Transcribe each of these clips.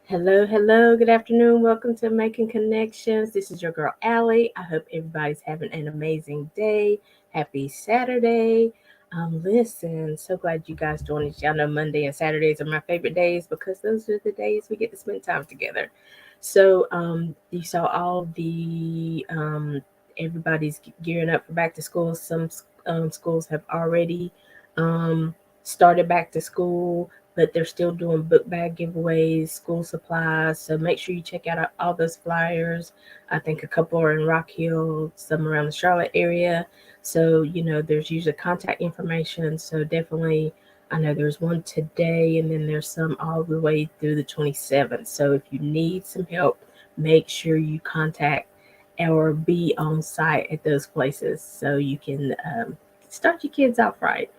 Hello, hello, good afternoon. Welcome to Making Connections. This is your girl, Aly. I hope everybody's having an amazing day. Happy Saturday. Listen, so glad you guys joined us. Y'all know Monday and Saturdays are my favorite days because those are the days we get to spend time together. So, you saw all everybody's gearing up for back to school. Some schools have already um, started back to school, but they're still doing book bag giveaways, school supplies. So make sure you check out all those flyers. I think a couple are in Rock Hill, some around the Charlotte area. So, there's usually contact information. So definitely, I know there's one today, and then there's some all the way through the 27th. So if you need some help, make sure you contact or be on site at those places so you can start your kids off right.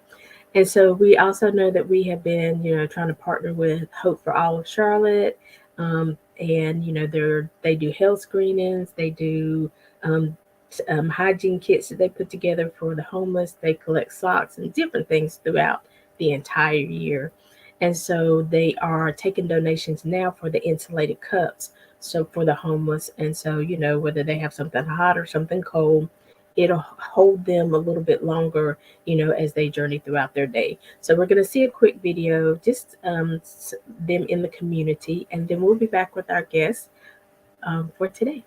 And so we also know that we have been, trying to partner with Hope for All of Charlotte. And they do health screenings, they do hygiene kits that they put together for the homeless. They collect socks and different things throughout the entire year. And so they are taking donations now for the insulated cups. So for the homeless. And so, whether they have something hot or something cold, it'll hold them a little bit longer, as they journey throughout their day. So we're going to see a quick video, just them in the community, and then we'll be back with our guests for today.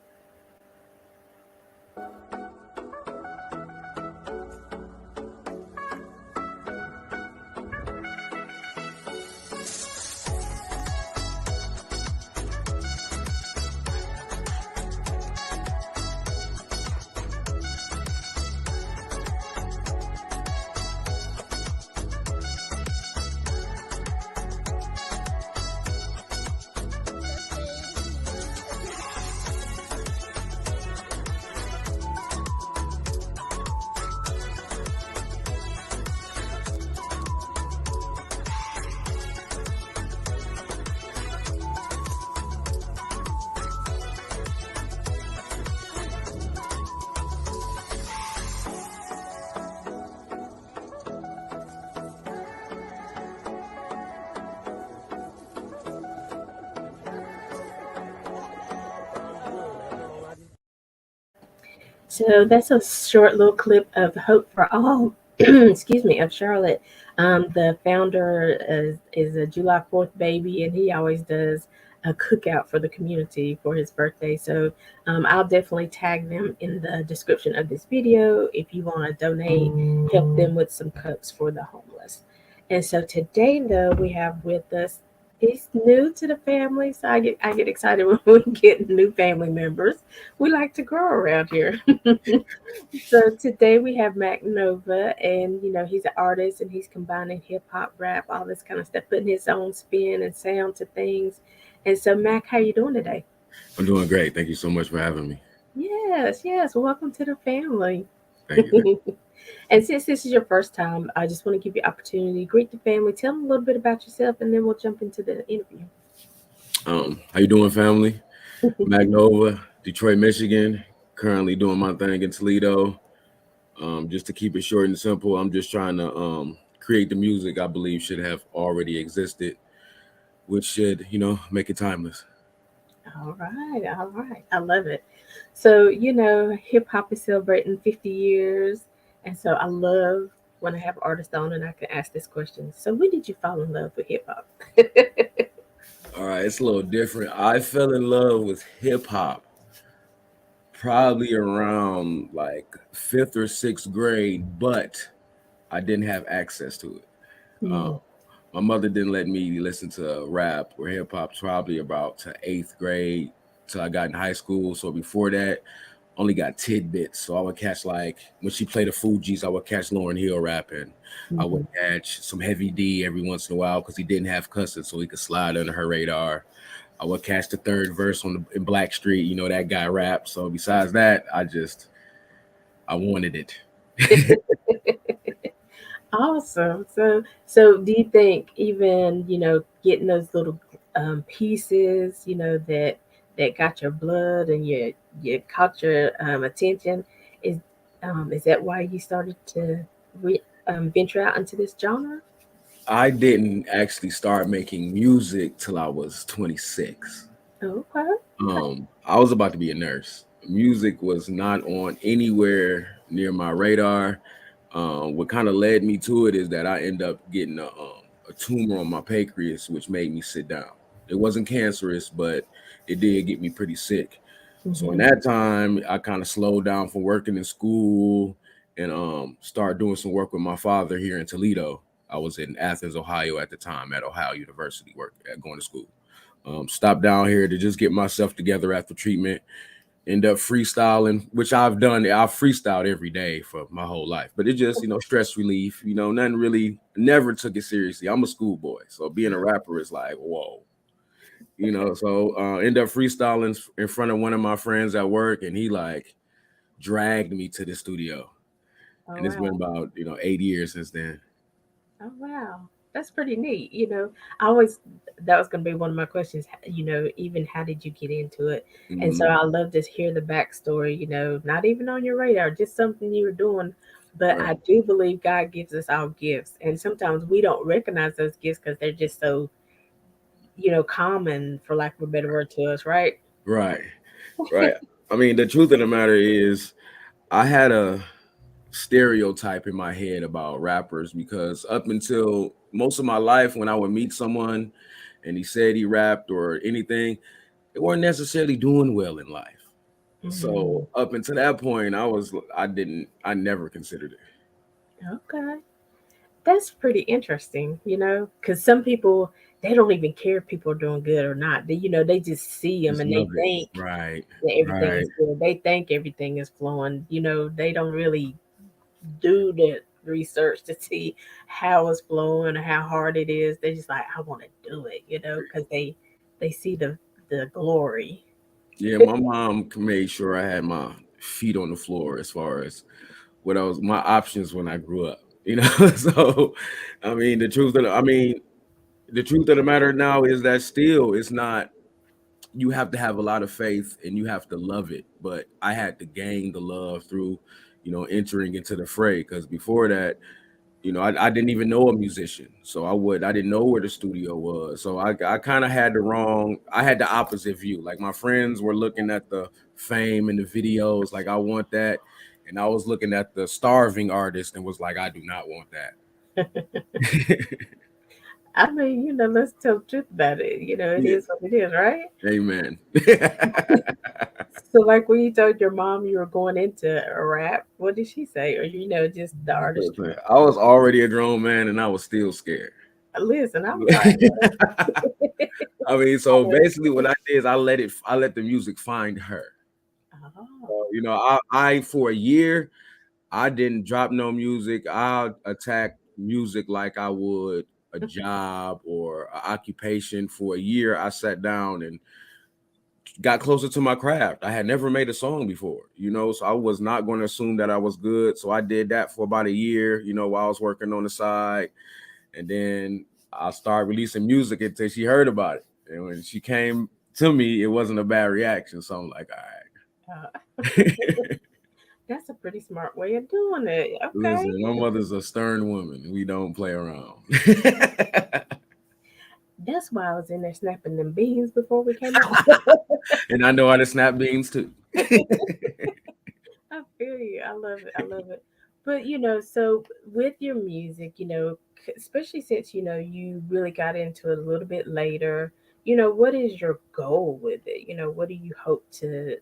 So that's a short little clip of Hope for All, excuse me, of Charlotte. The founder is a July 4th baby, and he always does a cookout for the community for his birthday. So I'll definitely tag them in the description of this video if you want to donate, help them with some cups for the homeless. And so today, though, we have with us. He's new to the family, so I get excited when we get new family members. We like to grow around here. So today we have Mac Nova, and he's an artist, and he's combining hip hop, rap, all this kind of stuff, putting his own spin and sound to things. And so, Mac, how you doing today? I'm doing great. Thank you so much for having me. Yes, yes. Welcome to the family. Thank you. And since this is your first time, I just want to give you opportunity, greet the family, tell them a little bit about yourself, and then we'll jump into the interview. How you doing, family? Magnova, Detroit, Michigan. Currently doing my thing in Toledo. Just to keep it short and simple, I'm just trying to create the music I believe should have already existed, which should, make it timeless. All right, all right. I love it. So, hip hop is celebrating 50 years. And so I love when I have artists on and I can ask this question. So, when did you fall in love with hip hop? All right, it's a little different. I fell in love with hip hop probably around like fifth or sixth grade, but I didn't have access to it. Um, Mm, my mother didn't let me listen to rap or hip hop probably about to eighth grade till I got in high school. So before that, only got tidbits. So I would catch like when she played the Fugees, I would catch Lauren Hill rapping. I would mhm. catch some Heavy D every once in a while because he didn't have cussing, so he could slide under her radar. I would catch the third verse on the in Black Street. You know that guy rap. So besides that, I wanted it. Awesome. So do you think even, getting those little pieces, that got your blood and you caught your attention, is that why you started to venture out into this genre? I didn't actually start making music till I was 26. Okay. Okay. I was about to be a nurse. Music was not on anywhere near my radar. What kind of led me to it is that I ended up getting a tumor on my pancreas, which made me sit down. It wasn't cancerous, but it did get me pretty sick. So in Hmm. that time, I kind of slowed down from working in school and started doing some work with my father here in Toledo. I was in Athens, Ohio at the time at Ohio University, going to school. Stopped down here to just get myself together after treatment. End up freestyling, which I've done. I've freestyled every day for my whole life, but it just stress relief. Nothing really. Never took it seriously. I'm a schoolboy, so being a rapper is like whoa. So end up freestyling in front of one of my friends at work, and he like dragged me to the studio, Oh and it's been wow. about 8 years since then. Oh wow. That's pretty neat. I always that was going to be one of my questions. Even how did you get into it? And so Mhm. I love to hear the backstory. Not even on your radar, just something you were doing. But Right, I do believe God gives us all gifts, and sometimes we don't recognize those gifts because they're just so common, for lack of a better word, to us, right? right, right. I mean, the truth of the matter is, I had a stereotype in my head about rappers because up until most of my life, when I would meet someone and he said he rapped or anything, they weren't necessarily doing well in life. So Mm, up until that point, I never considered it. okay. That's pretty interesting, because some people, they don't even care if people are doing good or not. They just see them Just and they love it. think Right, that everything right. is good. They think everything is flowing. They don't really do the research to see how it's flowing or how hard it is. They just like, I want to do it, because they see the glory. Yeah, my mom made sure I had my feet on the floor as far as what I was my options when I grew up. So I mean the truth of the matter now is that still it's not, you have to have a lot of faith and you have to love it. But I had to gain the love through, entering into the fray. Because before that, I didn't even know a musician. So I didn't know where the studio was. So I kind of I had the opposite view. Like my friends were looking at the fame and the videos, like I want that. And I was looking at the starving artist and was like, I do not want that. I mean, let's tell the truth about it. It Yeah. is what it is, right? Amen. So, like when you told your mom you were going into a rap, what did she say? Or just the artistry? Listen, I was already a grown man and I was still scared. Listen, I'm like, I mean, so basically what I did is I let the music find her. oh, So, I for a year I didn't drop no music. I attacked music like I would a job or an occupation. For a year I sat down and got closer to my craft. I had never made a song before, so I was not going to assume that I was good. So I did that for about a year, while I was working on the side. And then I started releasing music until she heard about it. And when she came to me, it wasn't a bad reaction. So I'm like, uh, all right. that's a pretty smart way of doing it. Okay. Listen, my mother's a stern woman. We don't play around. That's why I was in there snapping them beans before we came on. And I know how to snap beans too. I feel you. I love it. I love it. But so with your music, especially since you really got into it a little bit later, what is your goal with it? What do you hope to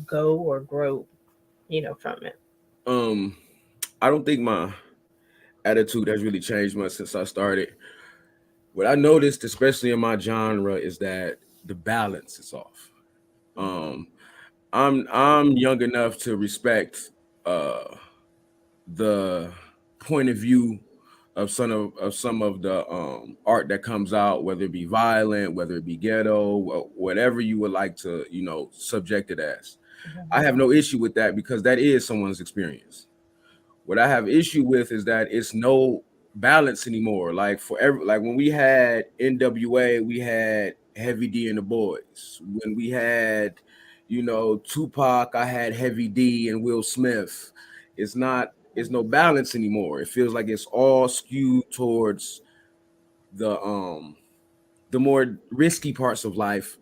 go or grow, from it? um, I don't think my attitude has really changed much since I started. What I noticed, especially in my genre, is that the balance is off. Um, I'm young enough to respect uh the point of view of some of the art that comes out, whether it be violent, whether it be ghetto, whatever you would like to, subject it as. I have no issue with that because that is someone's experience. What I have issue with is that it's no balance anymore. Like like when we had NWA, we had Heavy D and the Boys. When we had, Tupac, I had Heavy D and Will Smith. It's no balance anymore. It feels like it's all skewed towards the the more risky parts of life,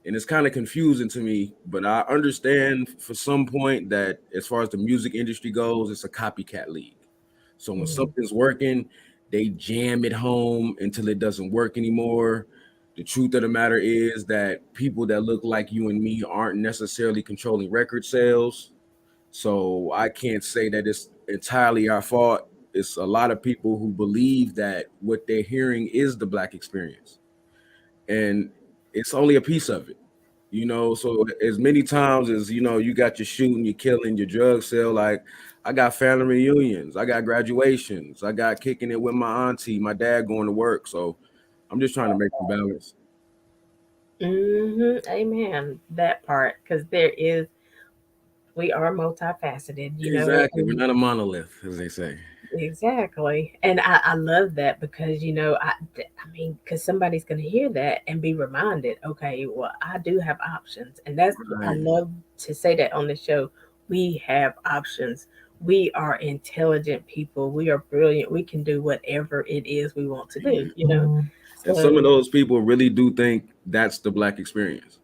and it's kind of confusing to me. But I understand for some point that as far as the music industry goes, it's a copycat league. So when Mhm. something's working, they jam it home until it doesn't work anymore. The truth of the matter is that people that look like you and me aren't necessarily controlling record sales. So I can't say that it's entirely our fault. It's a lot of people who believe that what they're hearing is the black experience, and it's only a piece of it. So as many times as you got your shooting, your killing, your drug sale. Like, I got family reunions, I got graduations, I got kicking it with my auntie, my dad going to work. So I'm just trying to make some balance. Amen. That part, because we are multifaceted, Exactly, we're and not a monolith, as they say. exactly. And I love that because, I mean, because somebody's going to hear that and be reminded, okay, well, I do have options. And I Right. love to say that on the show. We have options. We are intelligent people. We are brilliant. We can do whatever it is we want to do. And some of So, those people really do think that's the black experience.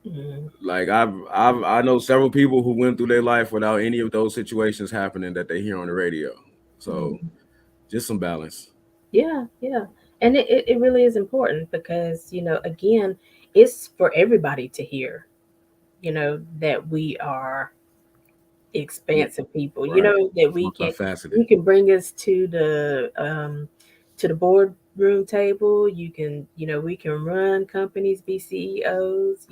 mm, Like, I know several people who went through their life without any of those situations happening that they hear on the radio. So mm, just some balance. yeah, yeah. And it really is important because, again, it's for everybody to hear, that we are expansive people, Right. that we can Multifaceted. you can bring us to the boardroom table. You can, we can run companies, be CEOs,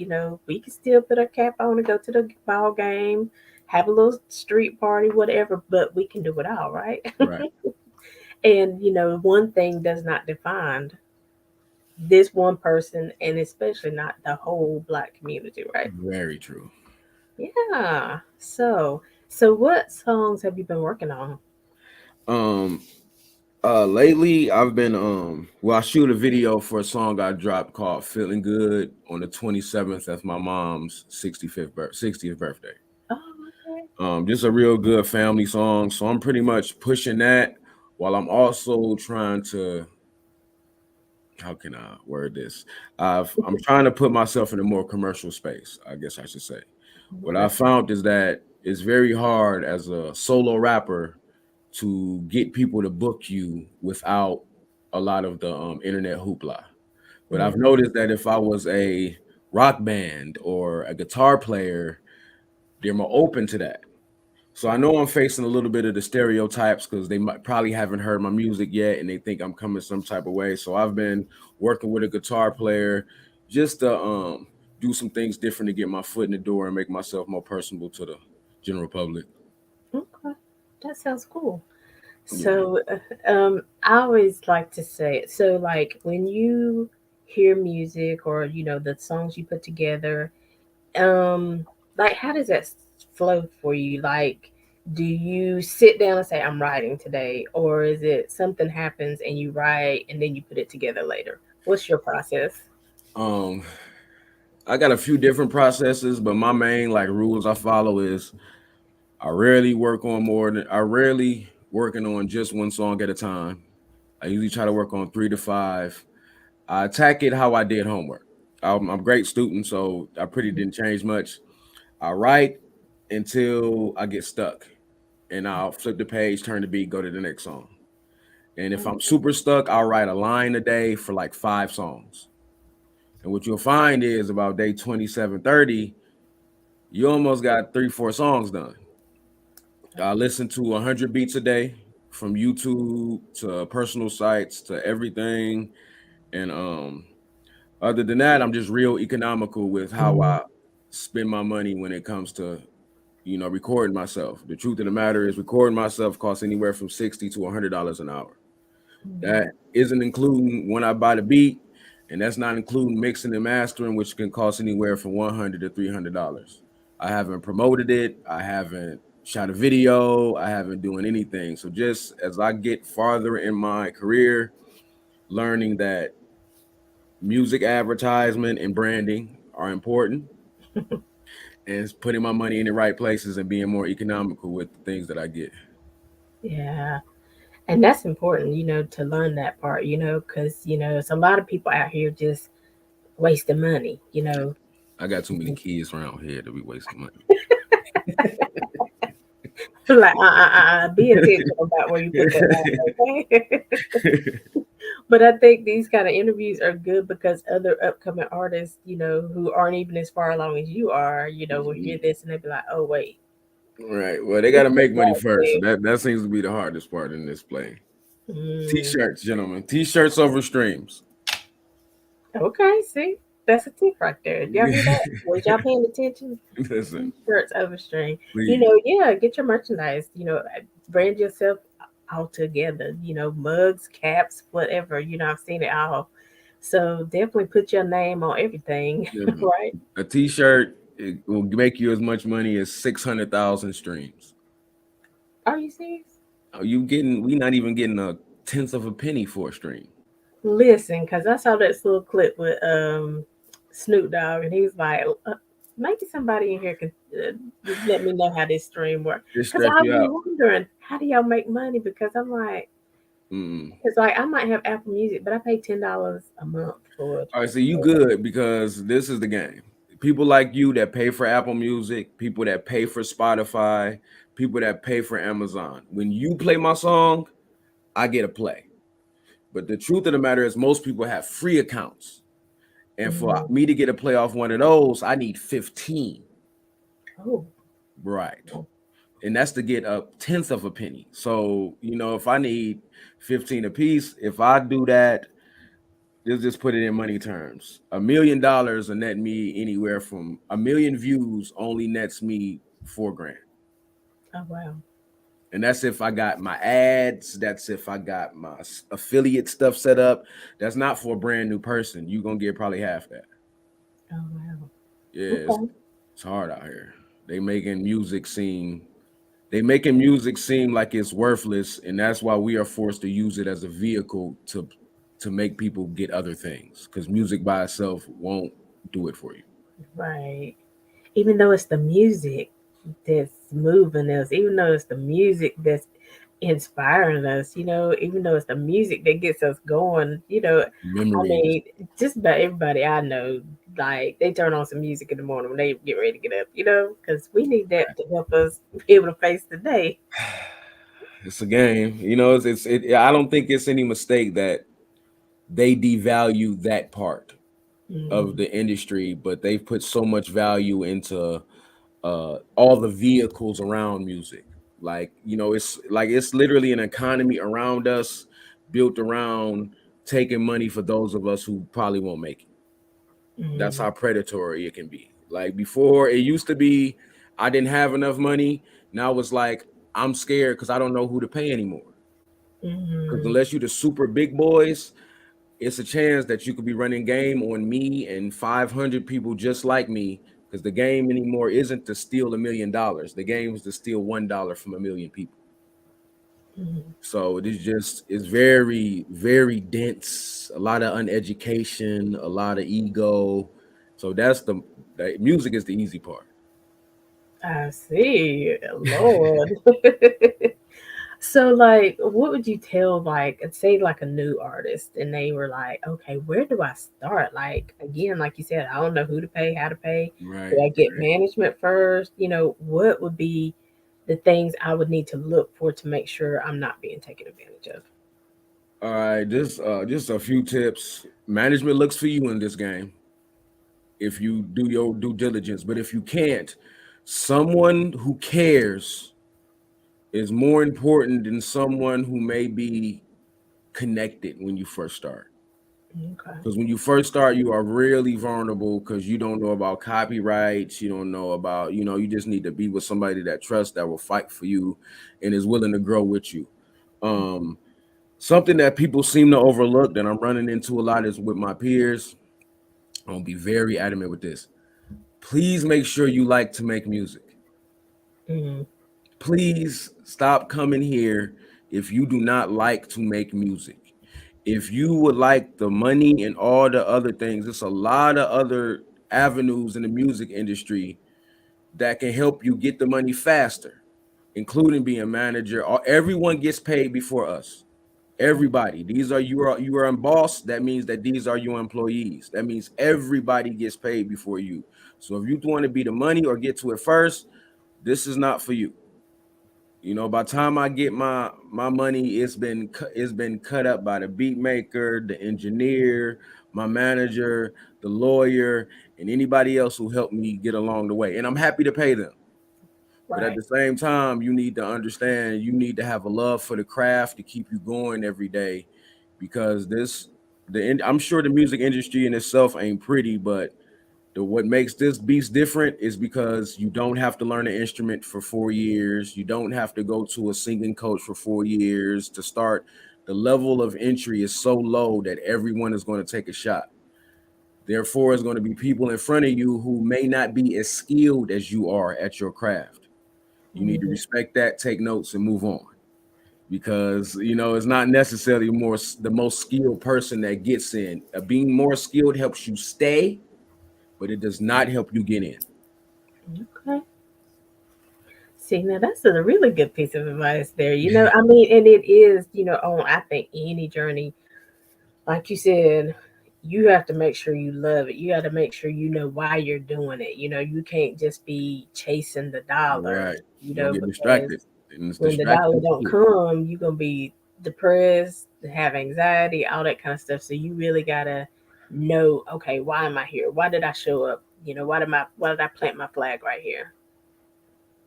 we can still put our cap on and go to the ball game, have a little street party, whatever, but we can do it all, right? Right. And one thing does not define this one person, and especially not the whole black community, right? Very true. Yeah. So what songs have you been working on? Um, lately I've been well, I shoot a video for a song I dropped called "Feeling Good" on the 27th of my mom's 60th birthday. Oh, okay. Just a real good family song. So I'm pretty much pushing that while I'm also trying to, how can I word this? I'm trying to put myself in a more commercial space, I guess I should say. What I Okay. found is that it's very hard as a solo rapper to get people to book you without a lot of the internet hoopla. But I've Mm, noticed that if I was a rock band or a guitar player, they're more open to that. So I know I'm facing a little bit of the stereotypes because they might probably haven't heard my music yet and they think I'm coming some type of way. So I've been working with a guitar player just to do some things different to get my foot in the door and make myself more personable to the general public. okay. That sounds cool. Yeah. So, I always like to say, so like when you hear music or the songs you put together, um, like how does that flow for you? Like, do you sit down and say, "I'm writing today," or is it something happens and you write and then you put it together later? What's your process? Um, I got a few different processes, but my main like rules I follow is I rarely working on just one song at a time. I usually try to work on 3 to 5. I attack it how I did homework. I'm a great student, so I pretty didn't change much. I write until I get stuck, and I'll flip the page, turn the beat, go to the next song. And if I'm super stuck, I'll write a line a day for like 5 songs. And what you'll find is about day 27, 30, you almost got 3, 4 songs done. I listen to 100 beats a day from YouTube to personal sites to everything. And other than that, I'm just real economical with how I spend my money when it comes to, recording myself. The truth of the matter is recording myself costs anywhere from $60 to $100 an hour. That isn't including when I buy the beat, and that's not including mixing and mastering, which can cost anywhere from $100 to $300. I haven't promoted it. I haven't shot a video. I haven't doing anything. So just as I get farther in my career, learning that music advertisement and branding are important, and putting my money in the right places and being more economical with the things that I get. Yeah. And that's important, to learn that part, because it's a lot of people out here just wasting money. I got too many kids around here to be wasting money. Like, be intentional about where you put that money, okay? But I think these kind of interviews are good because other upcoming artists, who aren't even as far along as you are, will hear this and they'll be like, oh, wait, Right. Well, they this got is to make money right first. So there. that seems to be the hardest part in this play. Mm, T-shirts, gentlemen. T-shirts over streams. okay, see, that's a tip right there. Y'all hear that? Was y'all paying attention? Listen, T-shirts overstring. please. Yeah, get your merchandise. Brand yourself all together. Mugs, caps, whatever. I've seen it all. So definitely put your name on everything, Listen. right? A T-shirt it will make you as much money as 600,000 streams. Are you serious? Are you getting? We not even getting a tenth of a penny for a stream. Listen, because I saw that little clip with Snoop Dogg, and he was like, maybe somebody in here can let me know how this stream works. Just Because stretch I you was out. wondering, how do y'all make money? Because I'm like, Mm. it's like I might have Apple Music, but I pay $10 a month for it. All right, so you good because this is the game. People like you that pay for Apple Music, people that pay for Spotify, people that pay for Amazon. When you play my song, I get a play. But the truth of the matter is, most people have free accounts. And for Mm. me to get a play off one of those, I need 15. Oh, Right. And that's to get a tenth of a penny. So, if I need 15 a piece, if I do that, just put it in money terms. $1 million will net me anywhere from a million views only nets me 4 grand. oh wow, And that's if I got my ads. That's if I got my affiliate stuff set up. That's not for a brand new person. You're gonna get probably half that. oh wow. Yeah, Okay. it's hard out here. They making music seem they making music seem like it's worthless, and that's why we are forced to use it as a vehicle to make people get other things. Because music by itself won't do it for you. Right. Even though it's the music that's moving us, even though it's the music that's inspiring us, even though it's the music that gets us going, I Memories. mean, just about everybody I know, like they turn on some music in the morning when they get ready to get up, because we need that to help us be able to face the day. It's a game. I don't think it's any mistake that they devalue that part of Mm, the industry, but they've put so much value into all the vehicles around music. Like, it's literally an economy around us built around taking money for those of us who probably won't make it. That's mm, how predatory it can be. Like before, it used to be I didn't have enough money. Now it's like I'm scared because I don't know who to pay anymore. Because mm, unless you're the super big boys, it's a chance that you could be running game on me and 500 people just like me. Because the game anymore isn't to steal $1 million. The game is to steal $1 from a million people. mm. So it's very, very dense, a lot of uneducation, a lot of ego. So the music is the easy part. I see, Lord. So, like, what would you tell, like, say, like a new artist, and they were like, okay, where do I start? Like, again, like you said, I don't know who to pay, how to pay. Right, Do I get right. management first? What would be the things I would need to look for to make sure I'm not being taken advantage of? All right, just a few tips. Management looks for you in this game if you do your due diligence. But if you can't, someone who cares is more important than someone who may be connected when you first start. Okay. Because when you first start, you are really vulnerable because you don't know about copyrights. You don't know about, you just need to be with somebody that trusts, that will fight for you and is willing to grow with you. Um, Something that people seem to overlook that I'm running into a lot is with my peers. I'm gonna be very adamant with this. Please make sure you like to make music. Mm, Please stop coming here if you do not like to make music. If you would like the money and all the other things, there's a lot of other avenues in the music industry that can help you get the money faster including being manager. Everyone gets paid before us. Everybody. These are you are a boss. That means that these are your employees. That means everybody gets paid before you. So if you want to be the money or get to it first, this is not for you. You know, by the time I get my money, it's been cut up by the beat maker, the engineer, my manager, the lawyer, and anybody else who helped me get along the way. And I'm happy to pay them. But at Right. the same time, you need to understand you need to have a love for the craft to keep you going every day, because I'm sure the music industry in itself ain't pretty, but what makes this beast different is because you don't have to learn an instrument for 4 years. You don't have to go to a singing coach for 4 years to start. The level of entry is so low that everyone is going to take a shot. Therefore, it's going to be people in front of you who may not be as skilled as you are at your craft. You need to Mhm. respect that, take notes, and move on. Because it's not necessarily the most skilled person that gets in. Being more skilled helps you stay, but it does not help you get in. Okay. See, now that's a really good piece of advice there. I mean, and it is, on I think any journey, like you said, you have to make sure you love it. You got to make sure you know why you're doing it. You can't just be chasing the dollar, Right. You're gonna get because distracted. And it's when the dollar distracting don't too. come, you're gonna be depressed, have anxiety, all that kind of stuff. So you really gotta know, okay, why am I here? Why did I show up? Why did I plant my flag right here?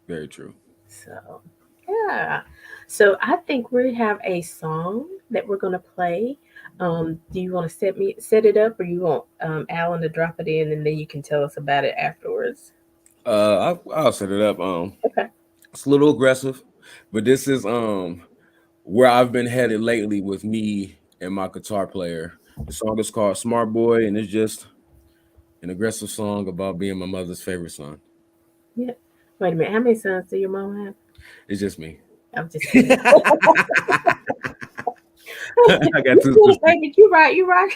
Very true. So yeah. So I think we have a song that we're gonna play. Do you want to set it up, or you want Alan to drop it in, and then you can tell us about it afterwards? I'll set it up. Okay. It's a little aggressive, but this is where I've been headed lately with me and my guitar player. The song is called Smart Boy, and it's just an aggressive song about being my mother's favorite son. Yeah. Wait a minute. How many sons do your mom have? It's just me. I'm just kidding. I got two You sisters. baby, you right, you right.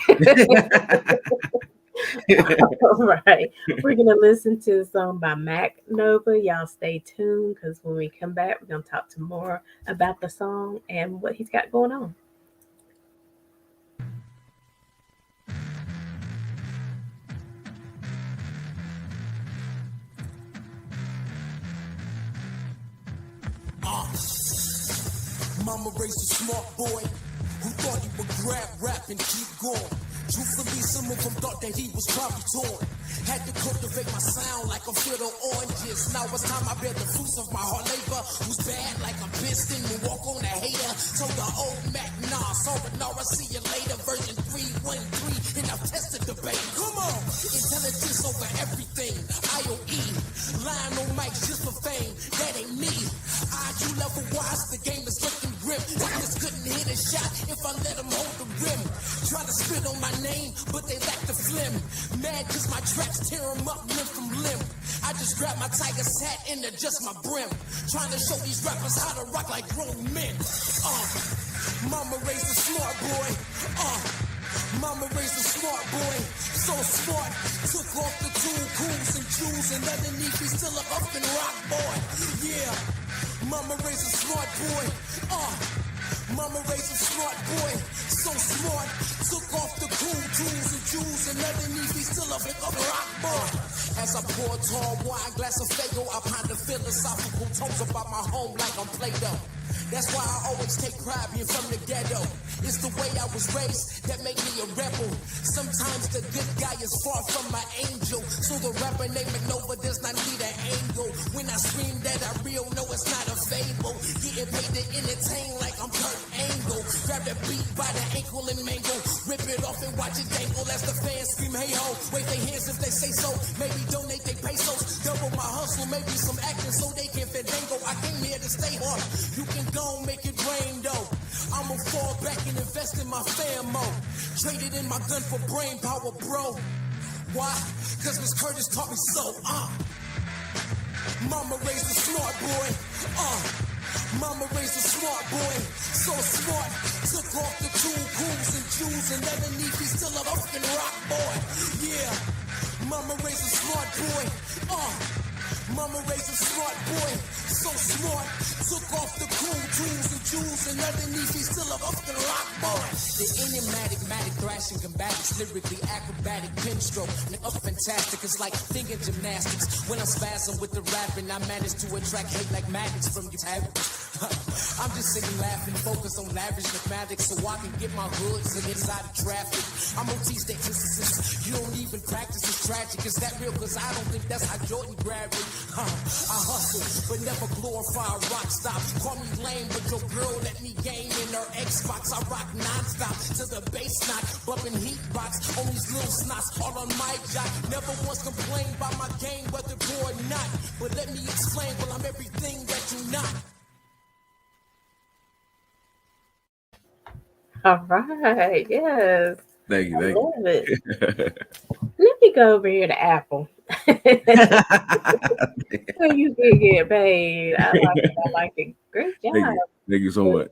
All right. We're gonna listen to a song by Mac Nova. Y'all stay tuned, because when we come back, we're gonna talk to more about the song and what he's got going on. Mama raised a smart boy who thought he would grab rap and keep going. Truthfully, some of them thought that he was probably torn. Had to cultivate my sound like a field of oranges. Now it's time I bear the fruits of my hard labor. Who's bad like a piston and walk on a hater. Told the old Mac, nah, sorry, no, I see you later. Version 313, and I've tested the bait. Come on! Intelligence over everything. IOE. Lying on mics just for fame. That ain't me. IQ level wise, the game is looking grim. Niggas couldn't hit a shot if I let them hold the rim. Try to spit on my name, but they lack the phlegm. Mad cause my tracks tear them up limb from limb. I just grab my tiger's hat and adjust my brim. Trying to show these rappers how to rock like grown men. Mama raised a smart boy. Mama raised a smart boy. So smart. Took off the tool, cools and jewels, and underneath he's still a up and rock boy. Yeah. Mama raised a smart boy. Mama raised a smart boy. So smart. Took off the cool tools and jewels, and underneath he's still a rock boy. As I pour tall wine, glass of Fago, I ponder philosophical tones about my home like I'm Play-Doh. That's why I always take pride being from the ghetto. It's the way I was raised that make me a rebel. Sometimes the good guy is far from my angel. So the rapper named Nova does not need an angle. When I scream that I real, no, it's not a fable. Getting paid to entertain like I'm Kurt Angle. Grab the beat by the ankle and mangle. Rip it off and watch it dangle as the fans scream, hey ho. Wave their hands if they say so. Maybe donate their pesos. Double my hustle, maybe some acting so they can fandango. I came here to stay hard. You can go make it rain though. I'ma fall back and invest in my famo. Traded in my gun for brain power, bro. Why? Cause Miss Curtis taught me so. Mama raised a smart boy. Mama raised a smart boy. So smart. Took off the tool, cools and jewels, and underneath he's still a fucking rock boy. Yeah. Mama raised a smart boy. Mama raised a smart boy, so smart. Took off the cool tools and jewels, and underneath he's still a fucking lock boy. The enigmatic, thrashing, combatics, lyrically acrobatic, pen stroke. Up fantastic, it's like finger gymnastics. When I spasm with the rapping, I manage to attract hate like magnets from your tablets. I'm just sitting laughing, focused on lavish mathematics, so I can get my hoods and inside of traffic. I'm OT state physicist. You don't even practice, it's tragic. Is that real? Cause I don't think that's how Jordan grabbed it. I hustle, but never glorify a rock stop. Call me lame, but your girl let me game in her Xbox. I rock non-stop to the bass knot, bumping heat box on these little snots, all on my job. Never once complained about my game, whether poor or not. But let me explain, well, I'm everything that you're not. All right, yes. Thank you. I Thank love it. Let me go over here to Apple. So you can get paid. I like it. Great job. Thank you so much.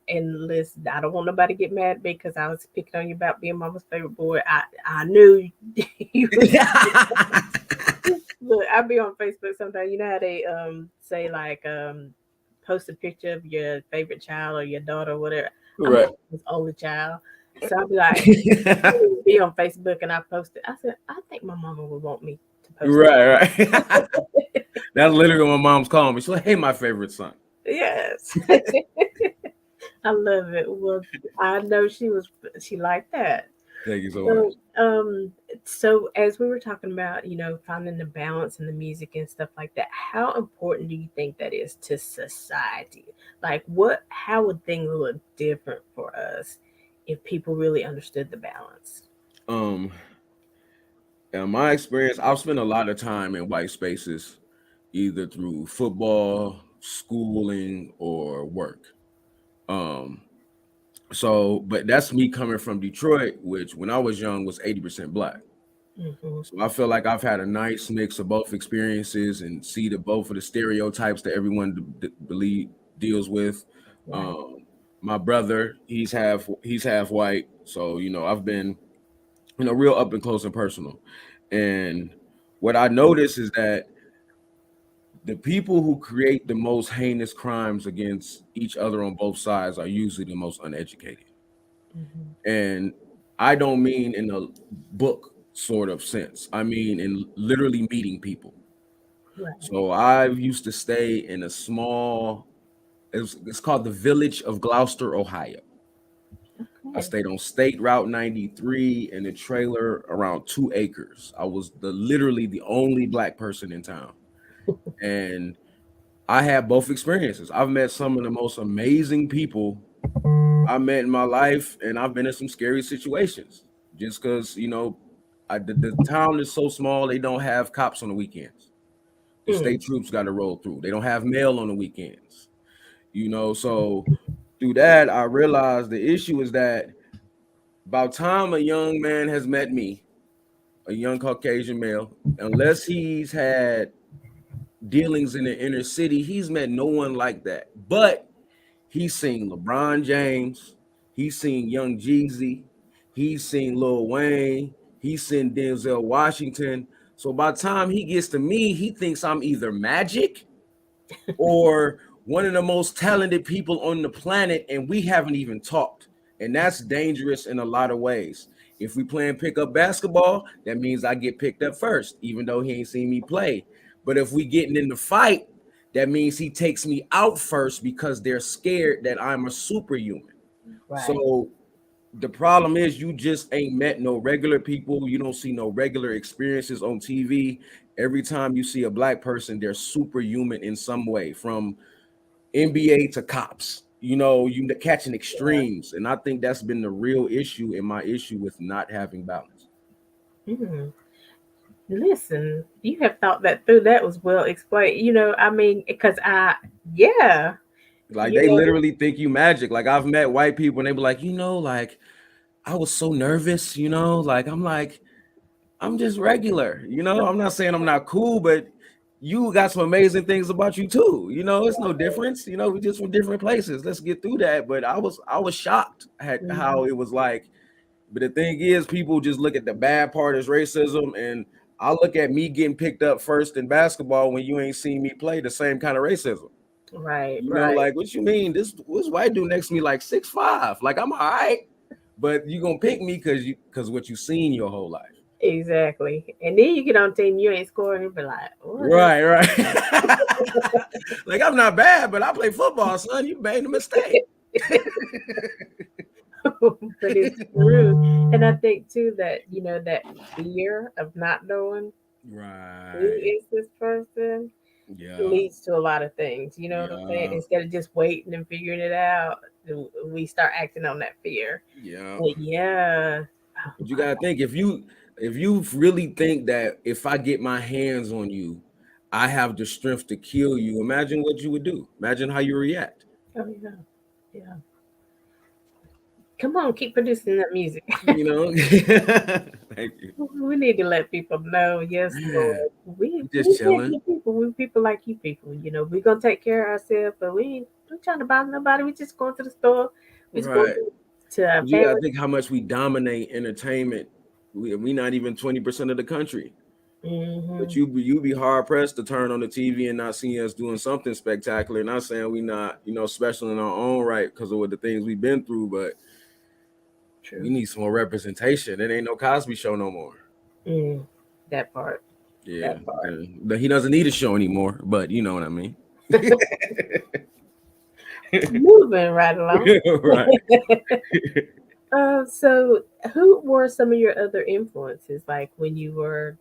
And listen, I don't want nobody to get mad at me because I was picking on you about being mama's favorite boy. I knew you look, I be on Facebook sometimes. You know how they say like post a picture of your favorite child or your daughter or whatever. Right. I'm his only child. So I'll be like, be on Facebook and I post it. I said, I think my mama would want me to post Right. That's literally what my mom's calling me. She's like, hey, my favorite son. Yes. I love it. Well, I know she liked that. Thank you so much. So as we were talking about, finding the balance in the music and stuff like that, how important do you think that is to society? Like how would things look different for us if people really understood the balance? In my experience, I've spent a lot of time in white spaces, either through football, schooling, or work. But that's me coming from Detroit, which when I was young was 80% black. Mm-hmm. So I feel like I've had a nice mix of both experiences and see both of the stereotypes that everyone believe deals with. Right. My brother, he's half white, so I've been real up and close and personal. And what I notice is that the people who create the most heinous crimes against each other on both sides are usually the most uneducated. Mm-hmm. And I don't mean in a book sort of sense. I mean in literally meeting people. Right. So I used to stay in a small, it's called the Village of Gloucester, Ohio. I stayed on State Route 93 in a trailer around 2 acres. I was literally the only black person in town. And I had both experiences. I've met some of the most amazing people I met in my life, and I've been in some scary situations just because, the town is so small, they don't have cops on the weekends. The state troops got to roll through. They don't have mail on the weekends, so through that, I realized the issue is that by the time a young man has met me, a young Caucasian male, unless he's had dealings in the inner city, he's met no one like that. But he's seen LeBron James, he's seen Young Jeezy, he's seen Lil Wayne, he's seen Denzel Washington. So by the time he gets to me, he thinks I'm either magic or one of the most talented people on the planet, and we haven't even talked. And that's dangerous in a lot of ways. If we playing pickup basketball, that means I get picked up first, even though he ain't seen me play. But if we getting in the fight, that means he takes me out first because they're scared that I'm a superhuman. Right. So the problem is you just ain't met no regular people. You don't see no regular experiences on TV. Every time you see a black person, they're superhuman in some way, from NBA to cops. You catching extremes. And I think that's been the real issue in my issue with not having balance. Mm-hmm. Listen, you have thought that through. That was well explained. Because like they literally think you magic. Like I've met white people and they be like, like I was so nervous, like I'm just regular, I'm not saying I'm not cool, but you got some amazing things about you too. It's no difference. We're just from different places. Let's get through that. But I was shocked at how it was like. But the thing is, people just look at the bad part as racism, and I look at me getting picked up first in basketball when you ain't seen me play the same kind of racism. Right, You know, right. like what you mean? This white dude next to me like 6'5". Like I'm all right, but you gonna pick me because what you seen your whole life. Exactly. And then you get on team, you ain't scoring, you be like, what happened? Right, right. Like I'm not bad, but I play football, son. You made a mistake. But it's true. And I think too that, that fear of not knowing who Right. is this person Yeah. leads to a lot of things. You know what I'm saying? Yeah. Instead of just waiting and figuring it out, we start acting on that fear. Yeah. But yeah. But you gotta think if you really think that if I get my hands on you, I have the strength to kill you. Imagine what you would do. Imagine how you react. Oh yeah. Yeah. Come on, keep producing that music. You know. Thank you. We need to let people know, yes, Man, Lord. We we we just chilling. regular people. We people like you people. We're gonna take care of ourselves, but we ain't trying to bother nobody. We just going to the store. We just going Right. to our You gotta family. think how much we dominate entertainment. We not even 20% of the country. But Hmm. you be hard pressed to turn on the TV and not see us doing something spectacular. Not saying we not, special in our own right because of what the things we've been through, but we True. need some more representation. It ain't no Cosby show no more. Mm, that part. Yeah. That part. But he doesn't need a show anymore, but you know what I mean. Moving right along. Right. So who were some of your other influences, like when you were,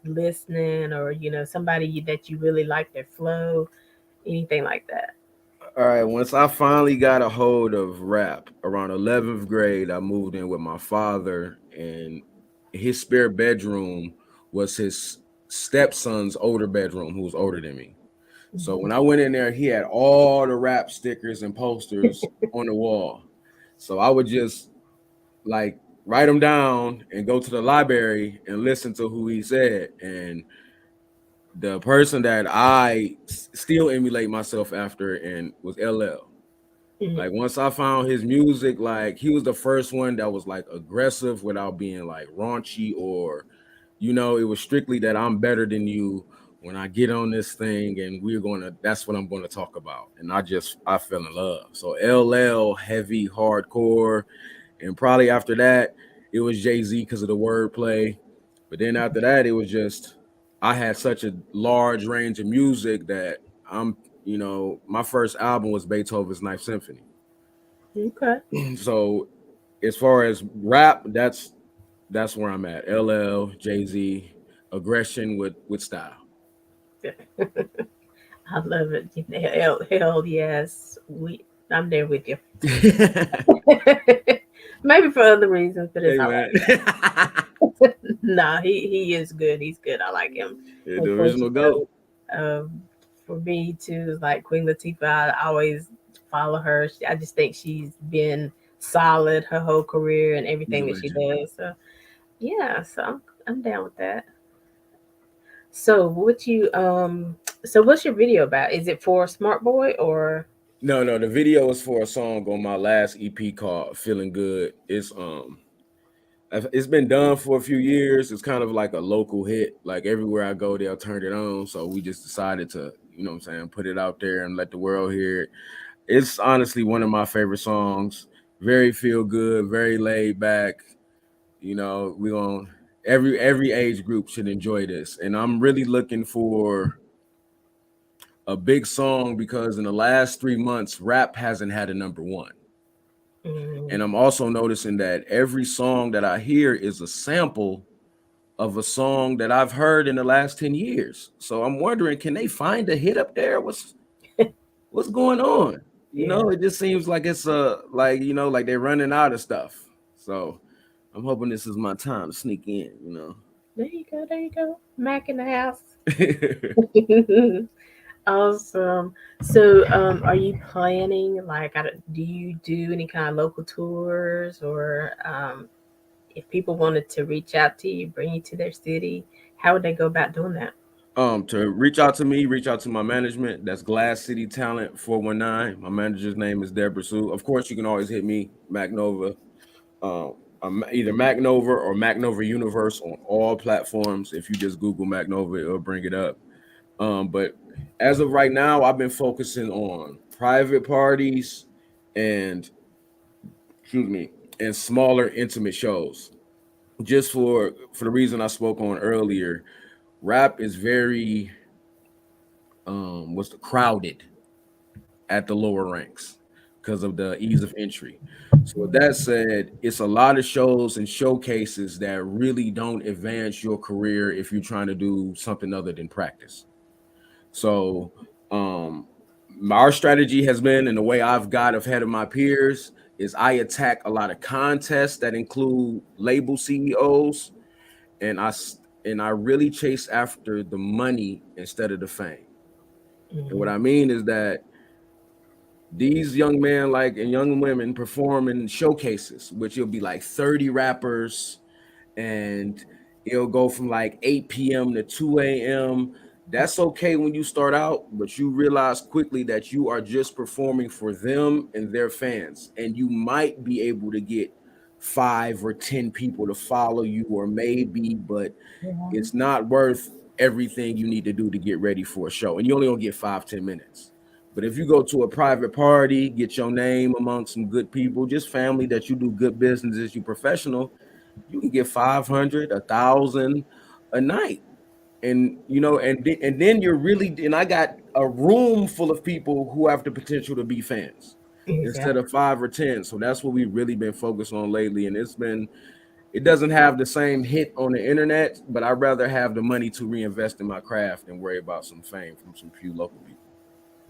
listening, or somebody that you really liked their flow, anything like that? All right. Once I finally got a hold of rap around 11th grade, I moved in with my father, and his spare bedroom was his stepson's older bedroom, who was older than me. So when I went in there, he had all the rap stickers and posters on the wall. So I would just like write them down and go to the library and listen to who he said. And the person that I still emulate myself after and was LL. Mhm. Like once I found his music, like he was the first one that was like aggressive without being like raunchy or, it was strictly that I'm better than you when I get on this thing and that's what I'm gonna talk about. And I fell in love. So LL heavy hardcore, and probably after that it was Jay-Z because of the wordplay. But then after that it was just I had such a large range of music that my first album was Beethoven's Ninth Symphony. Okay. So as far as rap, that's where I'm at. LL, Jay Z, aggression with style. I love it. Hell yes. I'm there with you. Maybe for other reasons, but it's Hey all man, right. Nah, he is good. He's good. I like him. yeah, Of the course, original goat. for me too, like Queen Latifah, I always follow her. I just think she's been solid her whole career and He's a everything that she legend. does. So yeah, so I'm down with that. So what's your video about? Is it for Smart Boy or? No, no, the video is for a song on my last EP called "Feeling Good." It's been done for a few years. It's kind of like a local hit. Like everywhere I go, they'll turn it on. So we just decided to, what I'm saying, put it out there and let the world hear it. It's honestly one of my favorite songs. Very feel good, very laid back. We on every age group should enjoy this. And I'm really looking for a big song because in the last 3 months, rap hasn't had a number one. Mm, And I'm also noticing that every song that I hear is a sample of a song that I've heard in the last 10 years. So I'm wondering, can they find a hit up there? What's going on? yeah. It just seems like it's like they're running out of stuff. So I'm hoping this is my time to sneak in. There you go. There you go. Mac in the house. Awesome. So, are you planning, like, do you do any kind of local tours, or if people wanted to reach out to you, bring you to their city, how would they go about doing that? To reach out to me, reach out to my management. That's Glass City Talent 419. My manager's name is Deborah Sue. Of course, you can always hit me, Mac Nova. either MacNova or MacNova Universe on all platforms. If you just Google MacNova, it'll bring it up. But as of right now, I've been focusing on private parties and excuse me, and smaller intimate shows. Just for the reason I spoke on earlier, rap is very what's the crowded at the lower ranks because of the ease of entry. So with that said, it's a lot of shows and showcases that really don't advance your career if you're trying to do something other than practice. So um our strategy has been, and the way I've got ahead of my peers is I attack a lot of contests that include label CEOs, and I really chase after the money instead of the fame. And what Mhm. I mean is that these young men like and young women perform in showcases, which will be like 30 rappers, and it'll go from like 8 p.m. to 2 a.m. That's okay when you start out, but you realize quickly that you are just performing for them and their fans. And you might be able to get 5 or 10 people to follow you, or maybe, but Yeah. it's not worth everything you need to do to get ready for a show. And you only gonna get 5-10 minutes. But if you go to a private party, get your name among some good people, just family that you do good business, you professional, you can get 500, 1,000 a night. And and then you're really, and I got a room full of people who have the potential to be fans instead Exactly. of 5 or 10. So that's what we've really been focused on lately. And it doesn't have the same hit on the internet, but I'd rather have the money to reinvest in my craft than worry about some fame from some few local people.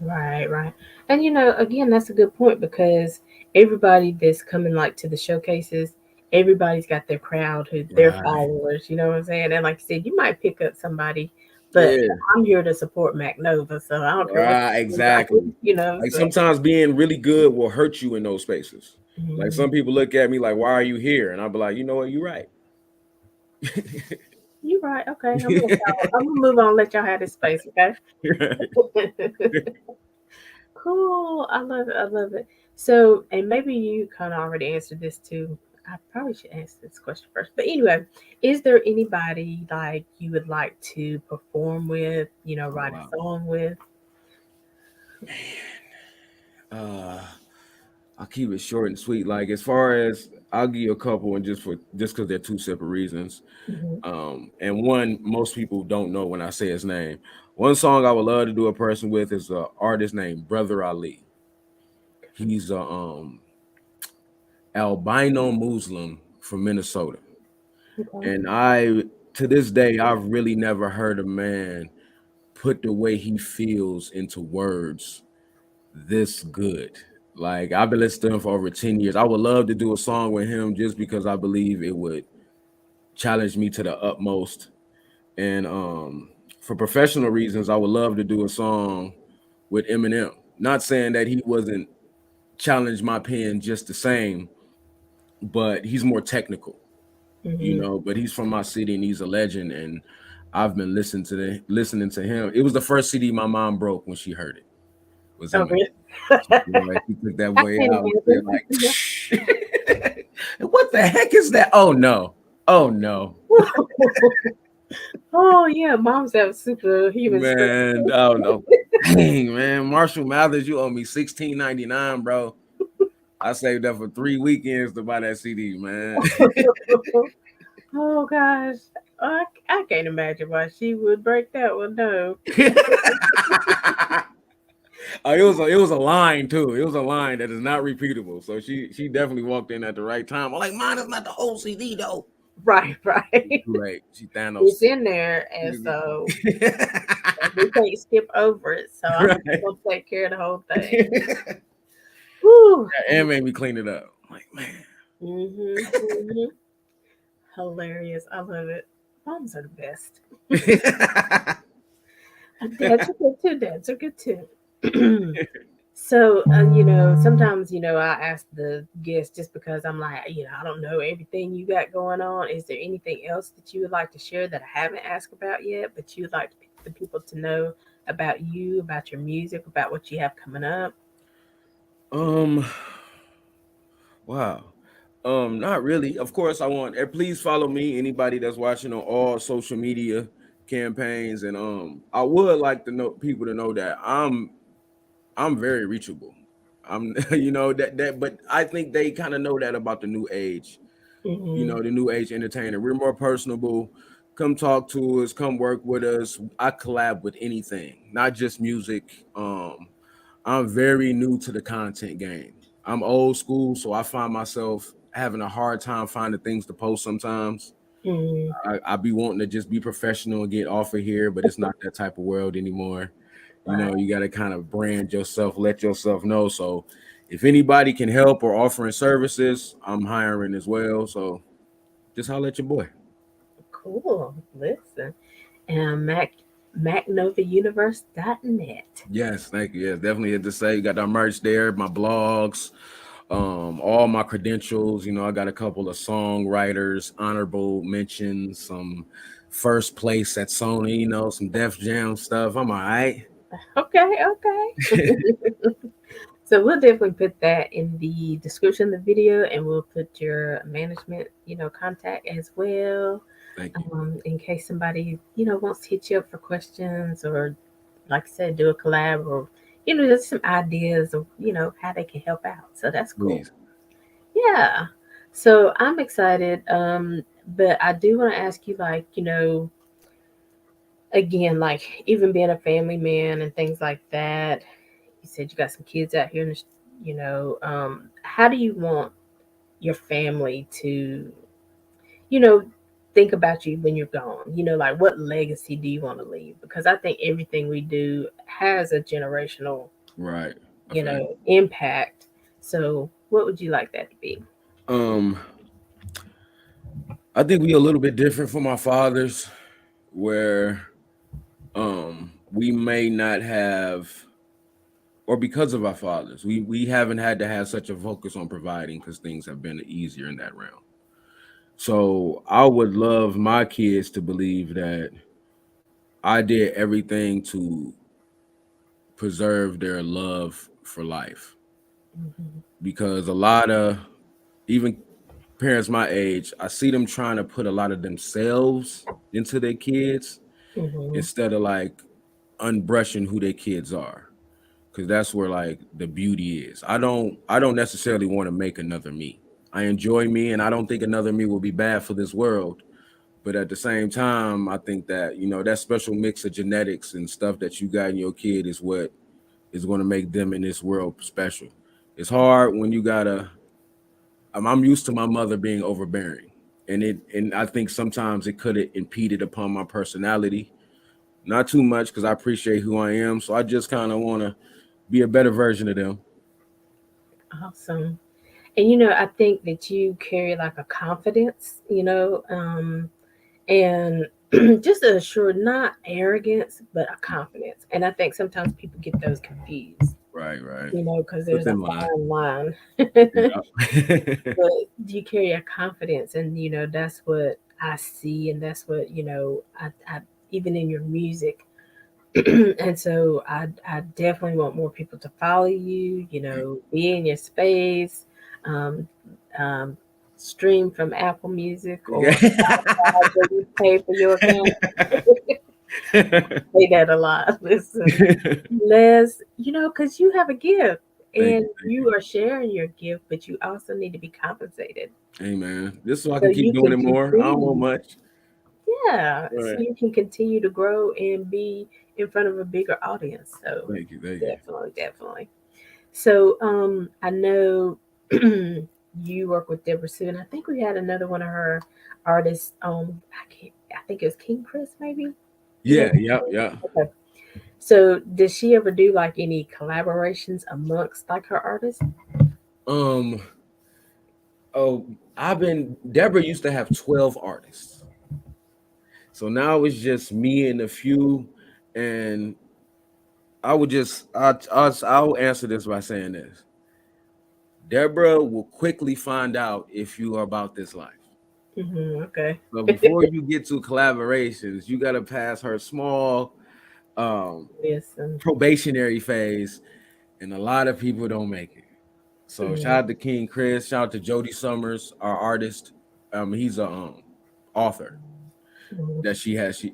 Right, right. And again, that's a good point because everybody that's coming like to the showcases, everybody's got their crowd who their Right. followers, you know what I'm saying? And like you said, you might pick up somebody, but Yeah. I'm here to support Mac Nova, so I don't care what Right. you about Exactly. Like so sometimes being really good will hurt you in those spaces. Like mhm. some people look at me like, "Why are you here?" And I'll be like, "You know what? You're right." You're right. Okay, I'm gonna move on, let y'all have this space, okay? Right. Cool. I love it. I love it. So, and maybe you kind of already answered this too. I probably should answer this question first. But anyway, is there anybody like you would like to perform with, Oh write wow. a song with? Uh, I'll keep it short and sweet. Like as far as I'll give you a couple, and just because they're two separate reasons. Hmm. And one most people don't know when I say his name. One song I would love to do a person with is a artist named Brother Ali. He's a albino Muslim from Minnesota, Okay. and I to this day I've really never heard a man put the way he feels into words this good. Like I've been listening to him for over 10 years. I would love to do a song with him just because I believe it would challenge me to the utmost. And for professional reasons, I would love to do a song with Eminem. Not saying that he wasn't challenged my pen just the same, but he's more technical, Hmm. But he's from my city and he's a legend. And I've been listening to him. It was the first CD my mom broke when she heard it. Was Oh, Eminem. really? He took that I boy can't out and said imagine. like, and what the heck is that? Oh no. Oh no. Oh yeah, moms have superhuman strength. Man, oh no. Dang, man. Marshall Mathers, you owe me $16.99, bro. I saved up for 3 weekends to buy that CD, man. Oh gosh, I can't imagine why she would break that one. No. It was a line too. It was a line that is not repeatable. So she definitely walked in at the right time. I'm like, mine is not the whole CD though. Right, right. Too late. She Thanos. It's in there, and so we can't skip over it. So I'm just Right. gonna take care of the whole thing. Whew. And made me clean it up. I'm like, man. Mhm. Mhm. Hilarious. I love it. Moms are the best. Dads are good too. Dads are good too. So, sometimes, I ask the guests just because I'm like, I don't know everything you got going on. Is there anything else that you would like to share that I haven't asked about yet, but you'd like the people to know about you, about your music, about what you have coming up? um wow. Not really. Of course, I want. Please follow me. Anybody that's watching on all social media campaigns, and I would like to know people to know that I'm very reachable. I'm, that, but I think they kind of know that about the new age. Mm-hmm. The new age entertainer. We're more personable. Come talk to us. Come work with us. I collab with anything, not just music. I'm very new to the content game. I'm old school, so I find myself having a hard time finding things to post sometimes. Mm-hmm. I be wanting to just be professional and get off of here, but it's not that type of world anymore. Right. You got to kind of brand yourself, let yourself know. So if anybody can help or offering services, I'm hiring as well. So just holler at your boy. Cool. Listen. And MacNovaUniverse.net. Yes, thank you. Yes, definitely had to say you got our merch there, my blogs, all my credentials. I got a couple of songwriters, honorable mentions, some first place at Sony, some Def Jam stuff. I'm all right. Okay, okay. So we'll definitely put that in the description of the video, and we'll put your management, contact as well, Thank you. in case somebody, wants to hit you up for questions or, like I said, do a collab or, just some ideas of, how they can help out. So that's cool. Please. Yeah. So I'm excited. But I do want to ask you, like, again, like even being a family man and things like that. You said you got some kids out here, and how do you want your family to, you know, think about you when you're gone? Like what legacy do you want to leave? Because I think everything we do has a generational, Right. A fact. impact. So what would you like that to be? Um, I think we a little bit different from our fathers, where we may not have, or because of our fathers, we haven't had to have such a focus on providing because things have been easier in that realm. So I would love my kids to believe that I did everything to preserve their love for life, Hmm. because a lot of, even parents my age, I see them trying to put a lot of themselves into their kids Hmm. instead of like unbrushing who their kids are, because that's where like the beauty is. I don't necessarily want to make another me. I enjoy me, and I don't think another me will be bad for this world. But at the same time, I think that that special mix of genetics and stuff that you got in your kid is what is going to make them in this world special. It's hard when you gotta. I'm used to my mother being overbearing, and I think sometimes it could have impeded upon my personality. Not too much, because I appreciate who I am, so I just kind of want to be a better version of them. Awesome. And I think that you carry like a confidence, and just a assured, not arrogance, but a confidence. And I think sometimes people get those confused, Right, right. because there's a Within line. fine line. Yeah. But you carry a confidence, and that's what I see, and that's what I even in your music. And so I definitely want more people to follow you, be in your space, um, um, stream from Apple Music or where you pay for your account. Say that a lot. Listen, Les, because you have a gift Thank and you, thank you. you are sharing your gift, but you also need to be compensated Hey man, this so I so can keep you doing can it more. I don't want continue. much. Yeah, All so right. you can continue to grow and be in front of a bigger audience. So Thank you, thank you. definitely, definitely. So I know you work with Deborah Sue, and I think we had another one of her artists. I think it was King Chris, maybe. You know. Yeah, yeah, yeah. Okay. So does she ever do like any collaborations amongst like her artists? Um. Oh, Deborah used to have 12 artists, so now it's just me and a few, and I'll answer this by saying this: Deborah will quickly find out if you are about this life. Okay. So before you get to collaborations, you got to pass her small um Listen. probationary phase, and a lot of people don't make it. So shout out to King Chris, shout out to Jody Summers, our artist. He's a author Mhm.